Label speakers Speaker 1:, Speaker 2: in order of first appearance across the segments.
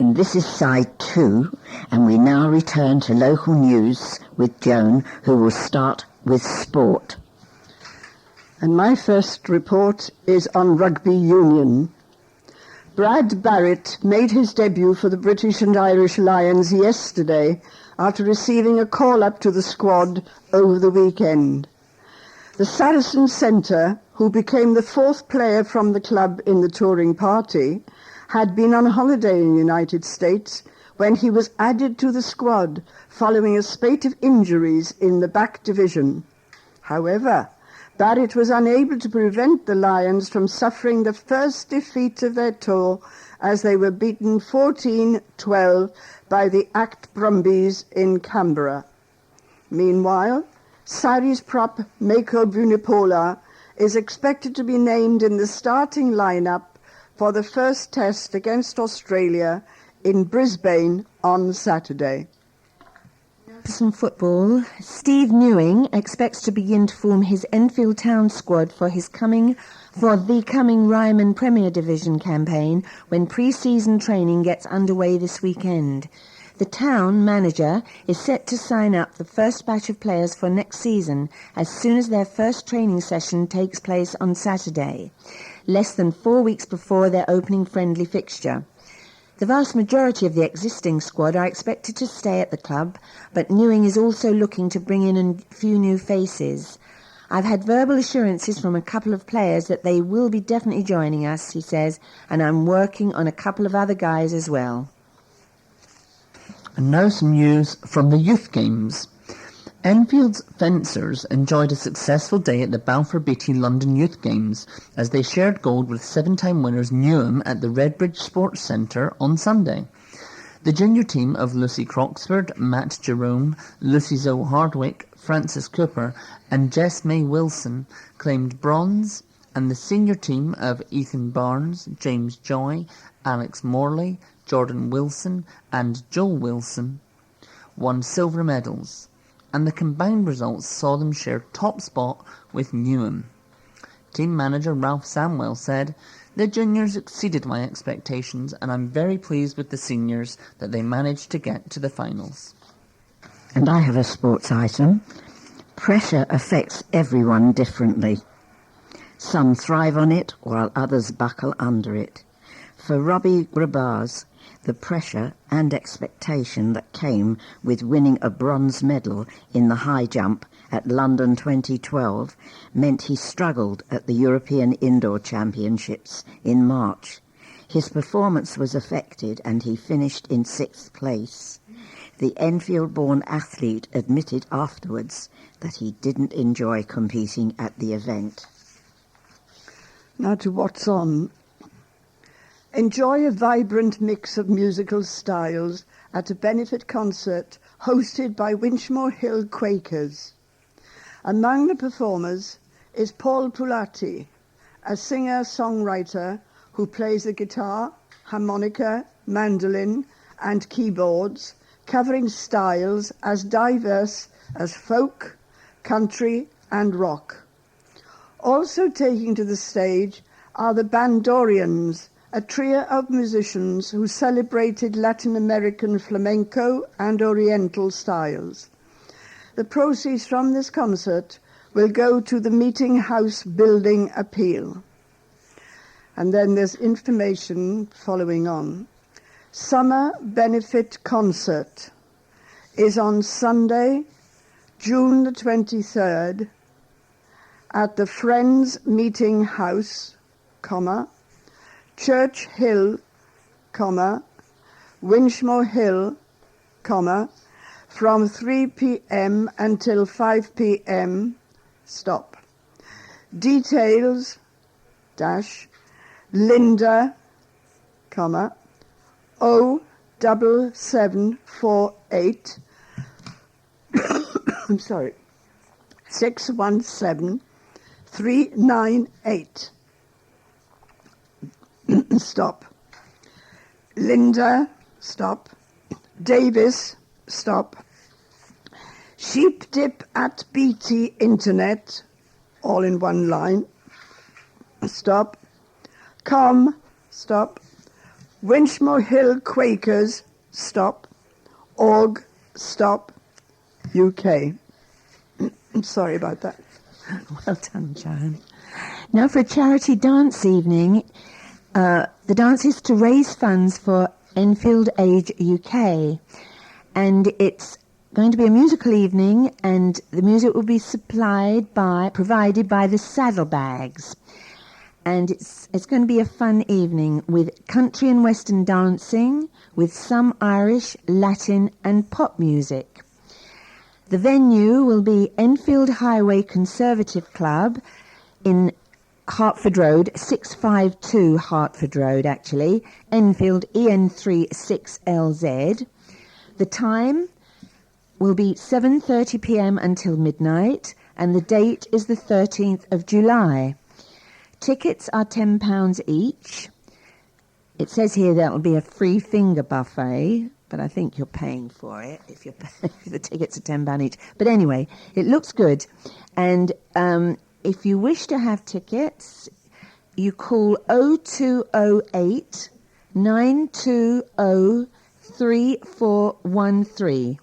Speaker 1: And this is side 2, and we now return to local news with Joan, who will start with sport.
Speaker 2: And my first report is on rugby union. Brad Barrett made his debut for the British and Irish Lions yesterday after receiving a call-up to the squad over the weekend. The Saracen centre, who became the 4th player from the club in the touring party, had been on holiday in the United States when he was added to the squad following a spate of injuries in the back division. However, Barrett was unable to prevent the Lions from suffering the first defeat of their tour as they were beaten 14-12 by the Act Brumbies in Canberra. Meanwhile, Sarri's prop Mako Vunipola is expected to be named in the starting lineup for the first test against Australia in Brisbane on Saturday.
Speaker 3: Some football. Steve Newing expects to begin to form his Enfield Town squad for the coming Ryman Premier Division campaign when pre-season training gets underway this weekend. The town manager is set to sign up the first batch of players for next season as soon as their first training session takes place on Saturday, less than 4 weeks before their opening friendly fixture. The vast majority of the existing squad are expected to stay at the club, but Newing is also looking to bring in a few new faces. I've had verbal assurances from a couple of players that they will be definitely joining us, he says, and I'm working on a couple of other guys as well.
Speaker 4: And now some news from the youth games. Enfield's fencers enjoyed a successful day at the Balfour Beatty London Youth Games as they shared gold with 7-time winners Newham at the Redbridge Sports Centre on Sunday. The junior team of Lucy Croxford, Matt Jerome, Lucy Zoe Hardwick, Frances Cooper and Jess May Wilson claimed bronze, and the senior team of Ethan Barnes, James Joy, Alex Morley, Jordan Wilson and Joel Wilson won silver medals, and the combined results saw them share top spot with Newham. Team manager Ralph Samwell said, "The juniors exceeded my expectations and I'm very pleased with the seniors that they managed to get to the finals."
Speaker 1: And I have a sports item. Pressure affects everyone differently. Some thrive on it while others buckle under it. For Robbie Grabars, the pressure and expectation that came with winning a bronze medal in the high jump at London 2012 meant he struggled at the European Indoor Championships in March. His performance was affected and he finished in 6th place. The Enfield-born athlete admitted afterwards that he didn't enjoy competing at the event.
Speaker 2: Now to what's on. Enjoy a vibrant mix of musical styles at a benefit concert hosted by Winchmore Hill Quakers. Among the performers is Paul Pulati, a singer-songwriter who plays the guitar, harmonica, mandolin and keyboards, covering styles as diverse as folk, country and rock. Also taking to the stage are the Bandorians, a trio of musicians who celebrated Latin American flamenco and oriental styles. The proceeds from this concert will go to the Meeting House Building Appeal. And then there's information following on. Summer Benefit Concert is on Sunday, June the 23rd, at the Friends Meeting House, Church Hill, Winchmore Hill, from 3 p.m. until 5 p.m. Stop. Details, Linda, 07748 I'm sorry, 617398. Stop. Linda, stop. Davis, stop. Sheep Dip at BT Internet, all in one line. Stop. Com, stop. Winchmore Hill Quakers, stop. Org, stop. UK. I'm sorry about that.
Speaker 3: Well done, Joan. Now for a charity dance evening. The dance is to raise funds for Enfield Age UK. And it's going to be a musical evening, and the music will be provided by the Saddlebags. And it's going to be a fun evening with country and western dancing, with some Irish, Latin and pop music. The venue will be Enfield Highway Conservative Club in Hertford Road, 652 Hertford Road actually, Enfield EN3 6LZ. The time will be 7:30 p.m. until midnight, and the date is the 13th of July. Tickets are £10 each. It says here that will be a free finger buffet, but I think you're paying for it if the tickets are £10 each. But anyway, it looks good. And if you wish to have tickets, you call 0208 920 3413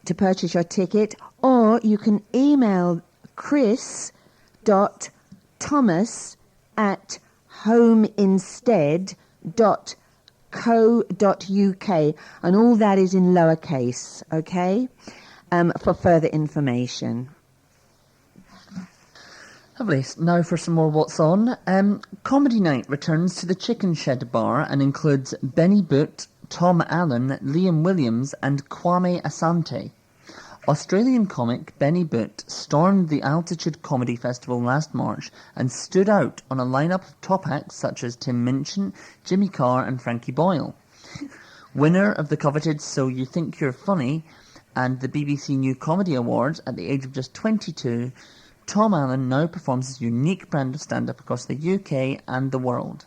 Speaker 3: to purchase your ticket, or you can email chris.thomasinstead.co.uk, and all that is in lowercase, okay, for further information.
Speaker 4: Lovely. Now for some more What's On. Comedy Night returns to the Chicken Shed Bar and includes Benny Boot, Tom Allen, Liam Williams and Kwame Asante. Australian comic Benny Boot stormed the Altitude Comedy Festival last March and stood out on a lineup of top acts such as Tim Minchin, Jimmy Carr and Frankie Boyle. Winner of the coveted So You Think You're Funny and the BBC New Comedy Awards at the age of just 22, Tom Allen now performs his unique brand of stand-up across the UK and the world.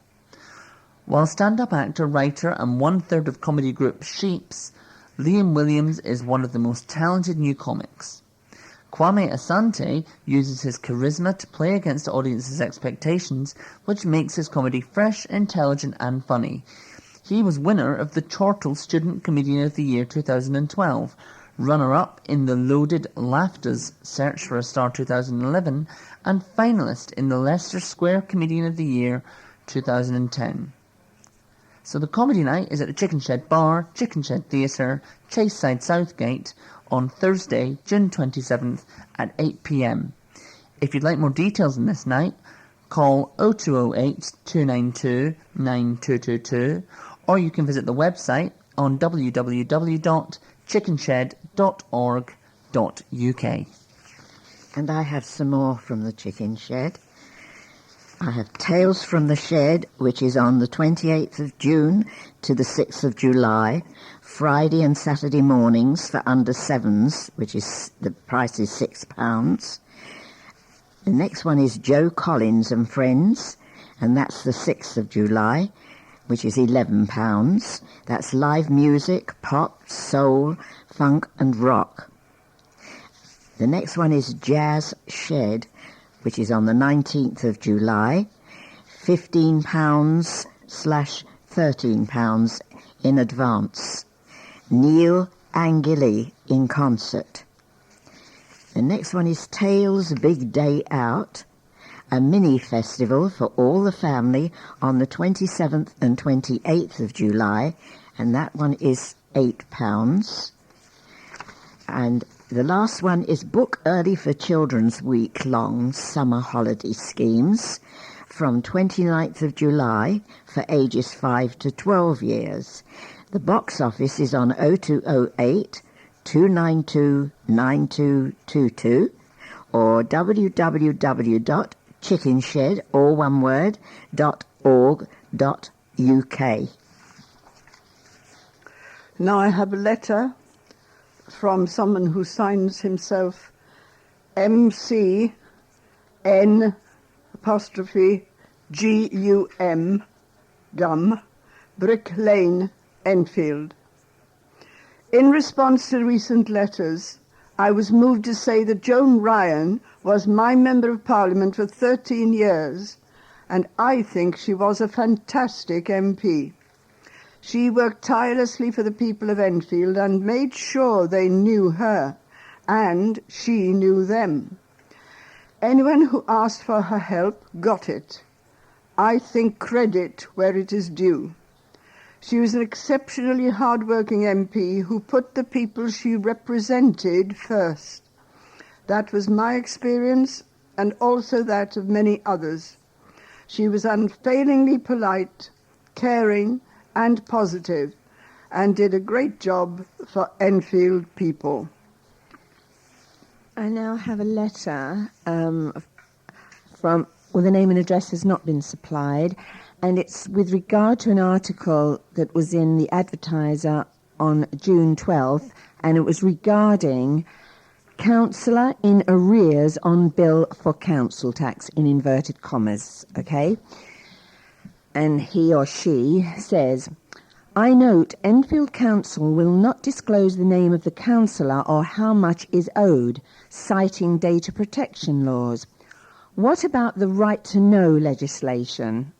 Speaker 4: While stand-up actor, writer and one-third of comedy group Sheeps, Liam Williams is one of the most talented new comics. Kwame Asante uses his charisma to play against the audience's expectations, which makes his comedy fresh, intelligent and funny. He was winner of the Chortle Student Comedian of the Year 2012, runner-up in the Loaded Laughters Search for a Star 2011, and finalist in the Leicester Square Comedian of the Year 2010. So the Comedy Night is at the Chicken Shed Bar, Chicken Shed Theatre, Chaseside Southgate, on Thursday, June 27th at 8 p.m. If you'd like more details on this night, call 0208 292 9222, or you can visit the website on www.chickenshed.org.uk.
Speaker 1: And I have some more from the Chicken Shed. I have Tales from the Shed, which is on the 28th of June to the 6th of July, Friday and Saturday mornings for under sevens, which is, the price is £6. The next one is Joe Collins and Friends, and that's the 6th of July, which is £11. That's live music, pop, soul, funk and rock. The next one is Jazz Shed, which is on the 19th of July, £15/13 in advance. Neil Angili in concert. The next one is Tales Big Day Out, a mini festival for all the family on the 27th and 28th of July, and that one is £8. And the last one is Book Early for Children's week-long summer holiday schemes from 29th of July for ages 5 to 12 years. The box office is on 0208 292 9222 or www.chickenshed, all one word, .org.uk.
Speaker 2: Now I have a letter from someone who signs himself MCN apostrophe GUM, Gum, Brick Lane, Enfield. In response to recent letters, I was moved to say that Joan Ryan was my Member of Parliament for 13 years, and I think she was a fantastic MP. She worked tirelessly for the people of Enfield and made sure they knew her, and she knew them. Anyone who asked for her help got it. I think credit where it is due. She was an exceptionally hard-working MP who put the people she represented first. That was my experience, and also that of many others. She was unfailingly polite, caring, and positive, and did a great job for Enfield people.
Speaker 3: I now have a letter from, well, the name and address has not been supplied, and it's with regard to an article that was in the Advertiser on June 12th, and it was regarding councillor in arrears on bill for council tax, in inverted commas, okay? And he or she says, I note Enfield Council will not disclose the name of the councillor or how much is owed, citing data protection laws. What about the right to know legislation? ?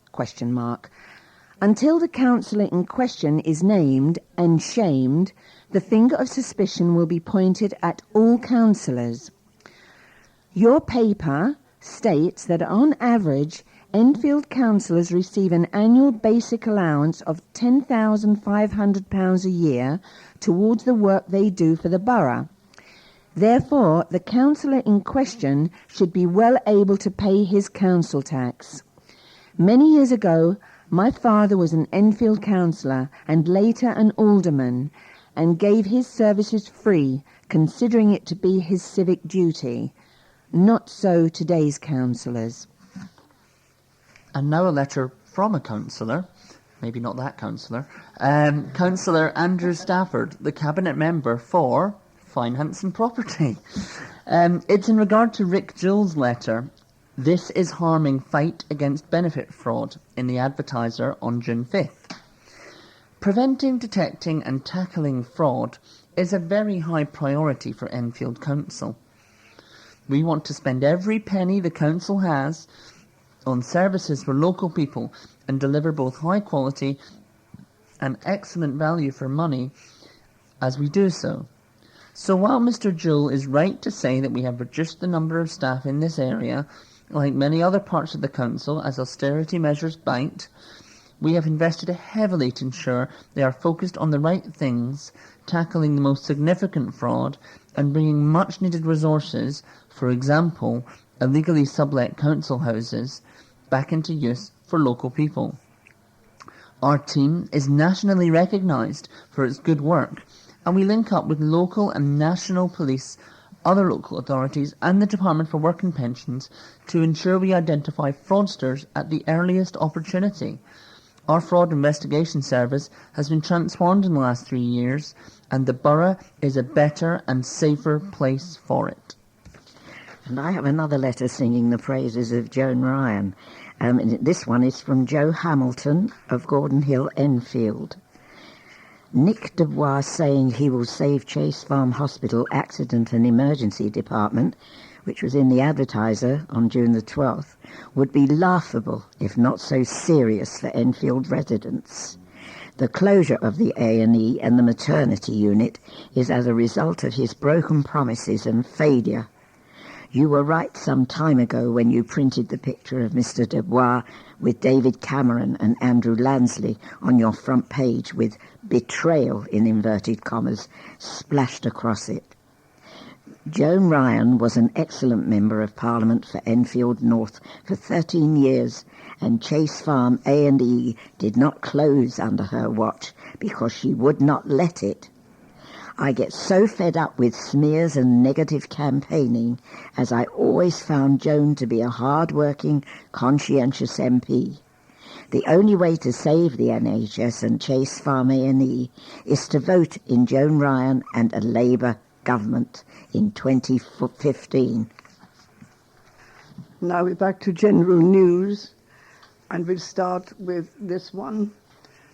Speaker 3: Until the councillor in question is named and shamed, the finger of suspicion will be pointed at all councillors. Your paper states that on average, Enfield councillors receive an annual basic allowance of £10,500 a year towards the work they do for the borough. Therefore, the councillor in question should be well able to pay his council tax. Many years ago, my father was an Enfield councillor and later an alderman, and gave his services free, considering it to be his civic duty. Not so today's councillors.
Speaker 4: And now a letter from a councillor, maybe not that councillor, Councillor Andrew Stafford, the Cabinet Member for Finance and Property. It's in regard to Rick Jewell's letter. This is harming fight against benefit fraud in the Advertiser on June 5th. Preventing, detecting and tackling fraud is a very high priority for Enfield Council. We want to spend every penny the council has on services for local people and deliver both high quality and excellent value for money as we do so. So while Mr. Jewell is right to say that we have reduced the number of staff in this area, like many other parts of the council, as austerity measures bite, we have invested heavily to ensure they are focused on the right things, tackling the most significant fraud and bringing much needed resources, for example, illegally sublet council houses, back into use for local people. Our team is nationally recognised for its good work, and we link up with local and national police, other local authorities and the Department for Work and Pensions to ensure we identify fraudsters at the earliest opportunity. Our fraud investigation service has been transformed in the last 3 years, and the borough is a better and safer place for it.
Speaker 1: And I have another letter singing the praises of Joan Ryan. This one is from Joe Hamilton of Gordon Hill, Enfield. Nick Dubois saying he will save Chase Farm Hospital Accident and Emergency Department, which was in the Advertiser on June the 12th, would be laughable if not so serious for Enfield residents. The closure of the A&E and the maternity unit is as a result of his broken promises and failure. You were right some time ago when you printed the picture of Mr. Dubois with David Cameron and Andrew Lansley on your front page with betrayal, in inverted commas, splashed across it. Joan Ryan was an excellent Member of Parliament for Enfield North for 13 years, and Chase Farm A&E did not close under her watch because she would not let it. I get so fed up with smears and negative campaigning, as I always found Joan to be a hard-working, conscientious MP. The only way to save the NHS and Chase Farm A&E is to vote in Joan Ryan and a Labour government in 2015.
Speaker 2: Now we're back to general news, and we'll start with this one.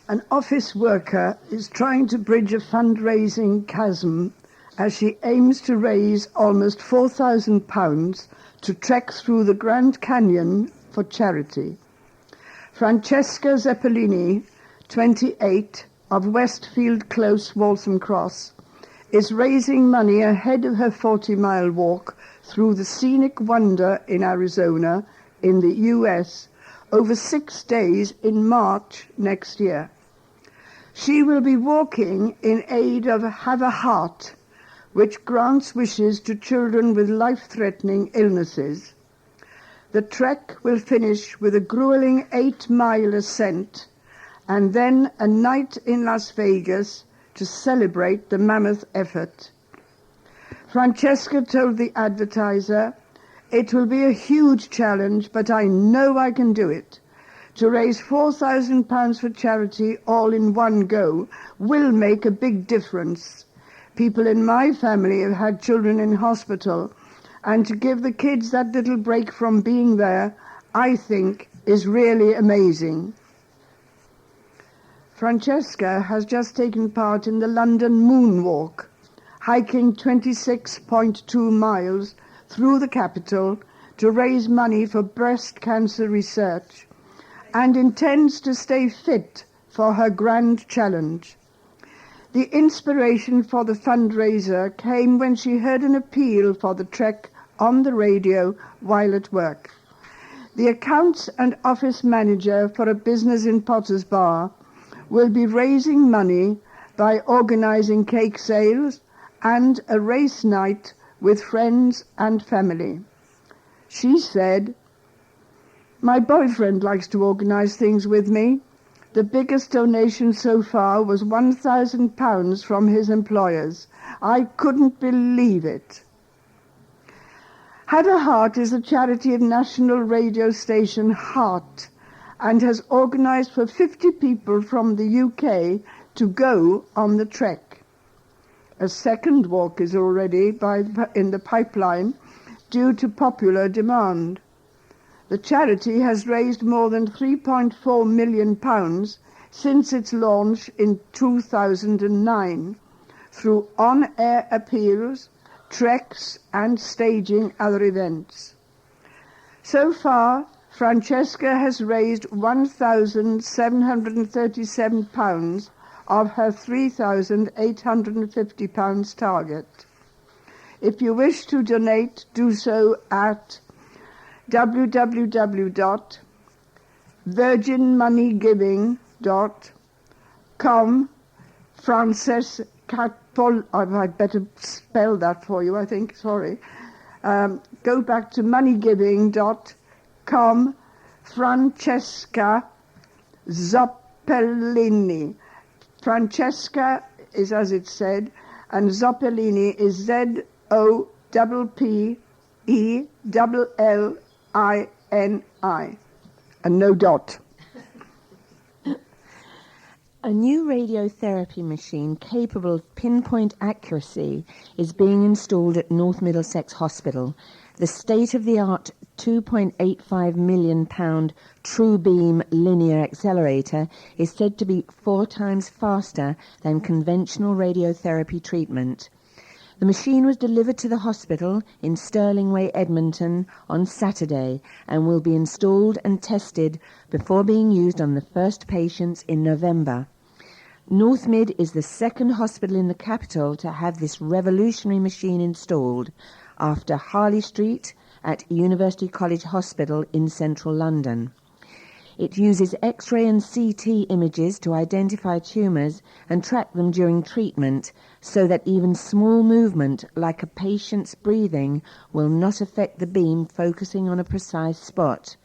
Speaker 2: An office worker is trying to bridge a fundraising chasm as she aims to raise almost £4,000 to trek through the Grand Canyon for charity. Francesca Zeppelini, 28, of Westfield Close, Waltham Cross, is raising money ahead of her 40-mile walk through the scenic wonder in Arizona, in the US, over 6 days in March next year. She will be walking in aid of Have a Heart, which grants wishes to children with life-threatening illnesses. The trek will finish with a grueling 8-mile ascent and then a night in Las Vegas to celebrate the mammoth effort. Francesca told the advertiser, "It will be a huge challenge, but I know I can do it. To raise £4,000 for charity all in one go will make a big difference. People in my family have had children in hospital, and to give the kids that little break from being there, I think, is really amazing." Francesca has just taken part in the London Moonwalk, hiking 26.2 miles through the capital to raise money for breast cancer research, and intends to stay fit for her grand challenge. The inspiration for the fundraiser came when she heard an appeal for the trek on the radio while at work. The accounts and office manager for a business in Potter's Bar will be raising money by organising cake sales and a race night with friends and family. She said, "My boyfriend likes to organise things with me. The biggest donation so far was £1,000 from his employers. I couldn't believe it." Have a Heart is a charity of national radio station Heart and has organised for 50 people from the UK to go on the trek. A second walk is already in the pipeline due to popular demand. The charity has raised more than £3.4 million since its launch in 2009 through on-air appeals, treks and staging other events. So far, Francesca has raised £1,737 of her £3,850 target. If you wish to donate, do so at www.virginmoneygiving.com. Frances Catpol, I better spell that for you, I think, sorry. Go back to moneygiving.com. Francesca Zoppellini. Francesca is as it said, and Zoppellini is ZOPPELLLINI, and no dot.
Speaker 3: A new radiotherapy machine capable of pinpoint accuracy is being installed at North Middlesex Hospital. The state-of-the-art £2.85 million TrueBeam linear accelerator is said to be 4 times faster than conventional radiotherapy treatment. The machine was delivered to the hospital in Stirling Way, Edmonton on Saturday and will be installed and tested before being used on the first patients in November. North Mid is the second hospital in the capital to have this revolutionary machine installed, after Harley Street at University College Hospital in central London. It uses X-ray and CT images to identify tumours and track them during treatment so that even small movement, like a patient's breathing, will not affect the beam focusing on a precise spot.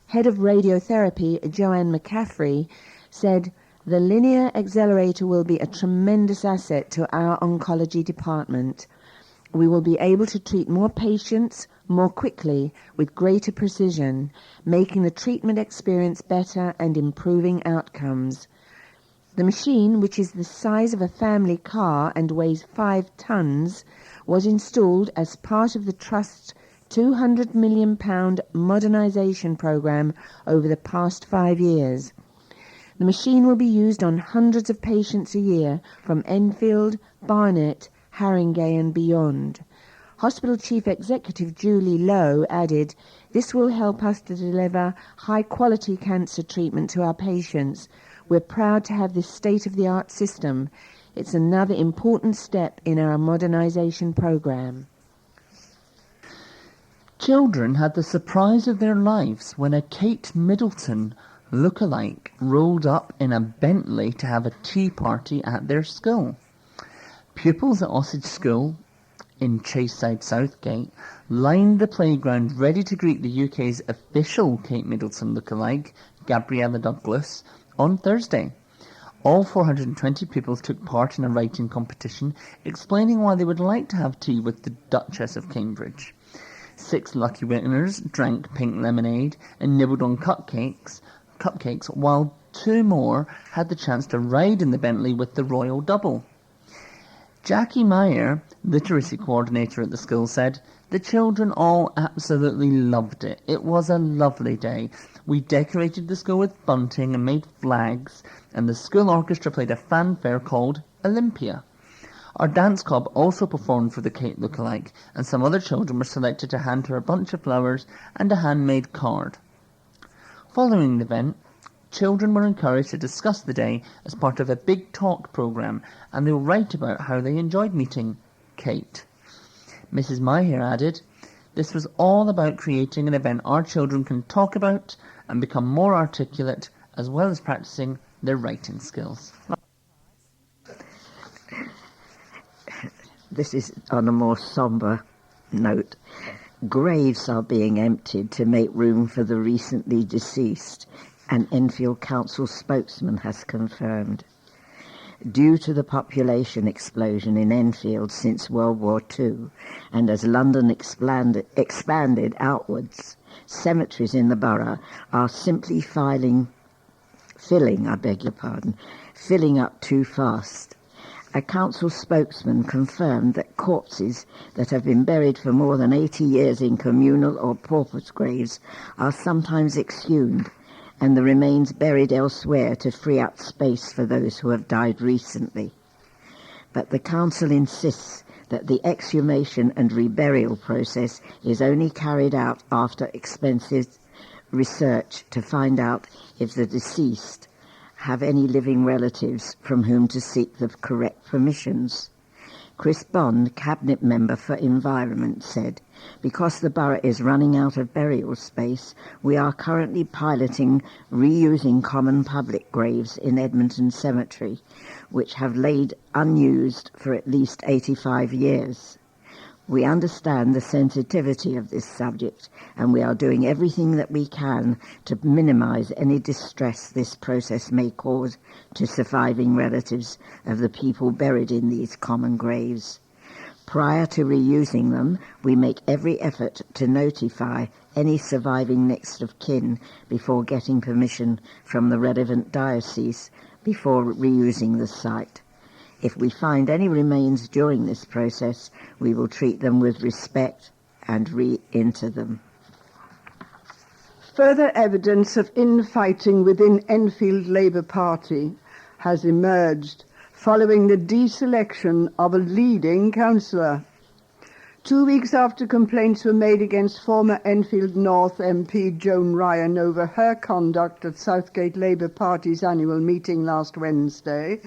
Speaker 3: Head of radiotherapy, Joan McCaffrey, said, "The linear accelerator will be a tremendous asset to our oncology department. We will be able to treat more patients more quickly with greater precision, making the treatment experience better and improving outcomes." The machine, which is the size of a family car and weighs 5 tons, was installed as part of the Trust's £200 million modernisation programme over the past 5 years. The machine will be used on hundreds of patients a year from Enfield, Barnet, Haringey and beyond. Hospital Chief Executive Julie Lowe added, "This will help us to deliver high-quality cancer treatment to our patients We're proud to have this state-of-the-art system. It's another important step in our modernisation programme.
Speaker 4: Children had the surprise of their lives when a Kate Middleton look-alike rolled up in a Bentley to have a tea party at their school. Pupils at Osage School in Chaseside Southgate lined the playground ready to greet the UK's official Kate Middleton look-alike, Gabriella Douglas, on Thursday. All 420 pupils took part in a writing competition explaining why they would like to have tea with the Duchess of Cambridge. 6 lucky winners drank pink lemonade and nibbled on cupcakes, while 2 more had the chance to ride in the Bentley with the royal double. Jackie Meyer, literacy coordinator at the school, said, "The children all absolutely loved it. It was a lovely day. We decorated the school with bunting and made flags, and the school orchestra played a fanfare called Olympia. Our dance club also performed for the Kate lookalike, and some other children were selected to hand her a bunch of flowers and a handmade card." Following the event, children were encouraged to discuss the day as part of a big talk programme, and they will write about how they enjoyed meeting Kate. Mrs. Maher added, "This was all about creating an event our children can talk about and become more articulate, as well as practising their writing skills."
Speaker 1: This is on a more sombre note. Graves are being emptied to make room for the recently deceased, an Enfield Council spokesman has confirmed. Due to the population explosion in Enfield since World War II, and as London expanded outwards, cemeteries in the borough are simply filling up too fast. A council spokesman confirmed that corpses that have been buried for more than 80 years in communal or pauper graves are sometimes exhumed and the remains buried elsewhere to free up space for those who have died recently. But the council insists that the exhumation and reburial process is only carried out after expensive research to find out if the deceased have any living relatives from whom to seek the correct permissions. Chris Bond, Cabinet Member for Environment, said, "Because the borough is running out of burial space, we are currently piloting reusing common public graves in Edmonton Cemetery, which have laid unused for at least 85 years. We understand the sensitivity of this subject, and we are doing everything that we can to minimise any distress this process may cause to surviving relatives of the people buried in these common graves. Prior to reusing them, we make every effort to notify any surviving next of kin before getting permission from the relevant diocese before reusing the site. If we find any remains during this process, we will treat them with respect and re-inter them."
Speaker 2: Further evidence of infighting within Enfield Labour Party has emerged following the deselection of a leading councillor. 2 weeks after complaints were made against former Enfield North MP Joan Ryan over her conduct at Southgate Labour Party's annual meeting last Wednesday,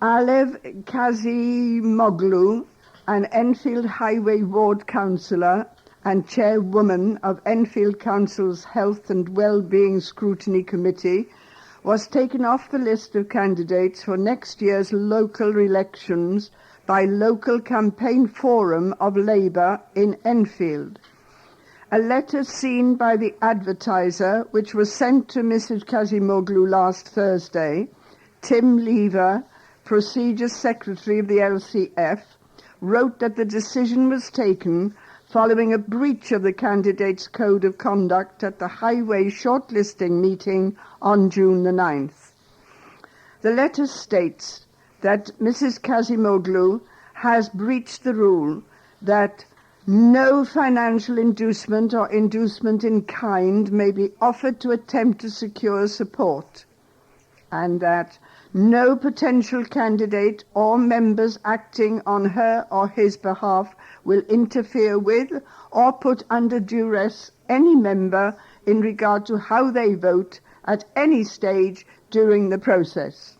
Speaker 2: Alev Kazimoglu, an Enfield Highway Ward councillor and chairwoman of Enfield Council's Health and Wellbeing Scrutiny Committee, was taken off the list of candidates for next year's local elections by Local Campaign Forum of Labour in Enfield. A letter seen by the Advertiser, which was sent to Mrs. Kazimoglu last Thursday, Tim Lever, Procedure Secretary of the LCF, wrote that the decision was taken following a breach of the candidate's code of conduct at the Highway shortlisting meeting on June the 9th. The letter states that Mrs. Kazimoglu has breached the rule that no financial inducement or inducement in kind may be offered to attempt to secure support, and that no potential candidate or members acting on her or his behalf will interfere with or put under duress any member in regard to how they vote at any stage during the process.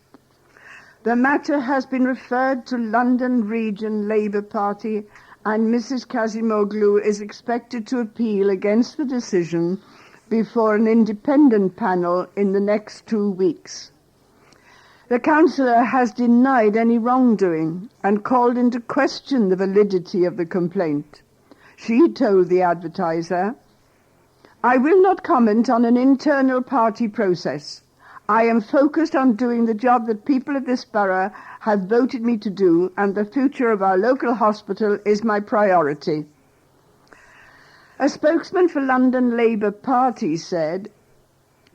Speaker 2: The matter has been referred to London Region Labour Party, and Mrs. Kazimoglu is expected to appeal against the decision before an independent panel in the next 2 weeks. The councillor has denied any wrongdoing and called into question the validity of the complaint. She told the Advertiser, "I will not comment on an internal party process. I am focused on doing the job that people of this borough have voted me to do, and the future of our local hospital is my priority." A spokesman for London Labour Party said,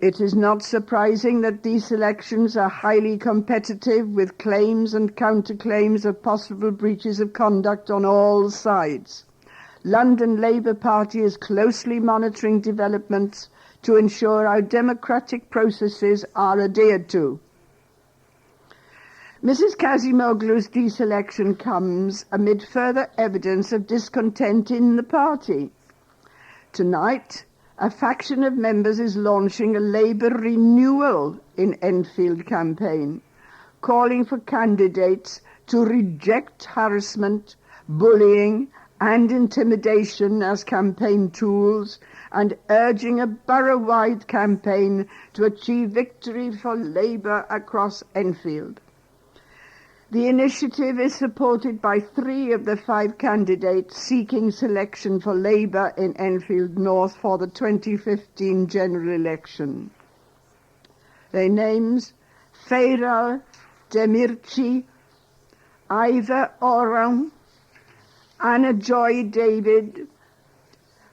Speaker 2: "It is not surprising that these elections are highly competitive, with claims and counterclaims of possible breaches of conduct on all sides. London Labour Party is closely monitoring developments to ensure our democratic processes are adhered to." Mrs. Kazimoglu's deselection comes amid further evidence of discontent in the party. Tonight, a faction of members is launching a Labour renewal in Enfield campaign, calling for candidates to reject harassment, bullying and intimidation as campaign tools, and urging a borough-wide campaign to achieve victory for Labour across Enfield. The initiative is supported by 3 of the 5 candidates seeking selection for Labour in Enfield North for the 2015 general election. Their names: Feiral Demirci, Ivor Oram, Anna Joy David.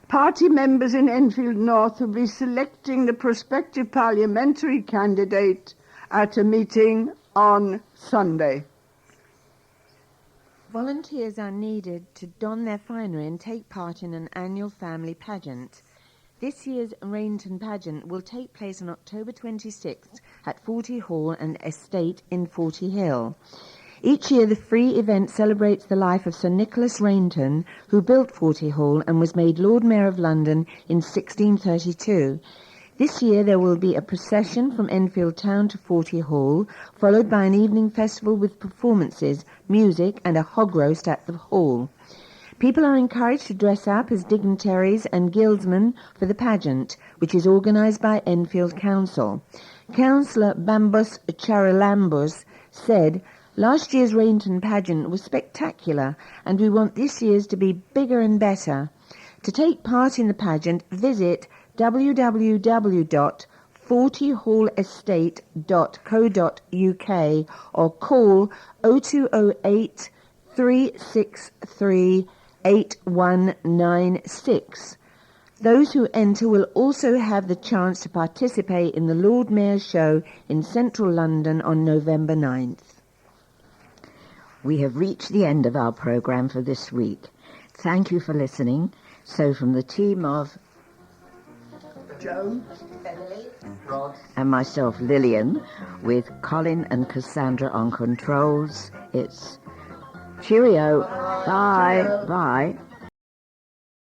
Speaker 2: Party members in Enfield North will be selecting the prospective parliamentary candidate at a meeting on Sunday.
Speaker 3: Volunteers are needed to don their finery and take part in an annual family pageant. This year's Rainton pageant will take place on October 26th at Forty Hall and Estate in Forty Hill. Each year the free event celebrates the life of Sir Nicholas Rainton, who built Forty Hall and was made Lord Mayor of London in 1632. This year there will be a procession from Enfield town to Forty Hall, followed by an evening festival with performances, music and a hog roast at the hall. People are encouraged to dress up as dignitaries and guildsmen for the pageant, which is organised by Enfield Council. Councillor Bambus Charalambus said, "Last year's Rainton pageant was spectacular, and we want this year's to be bigger and better. To take part in the pageant, visit www.fortyhallestate.co.uk or call 0208 363 8196. Those who enter will also have the chance to participate in the Lord Mayor's show in central London on November 9th.
Speaker 1: We have reached the end of our programme for this week. Thank you for listening. So from the team of
Speaker 2: Joan,
Speaker 3: Beverley,
Speaker 1: and myself, Lilian, with Colin and Cassandra on controls, it's cheerio. Bye. Bye.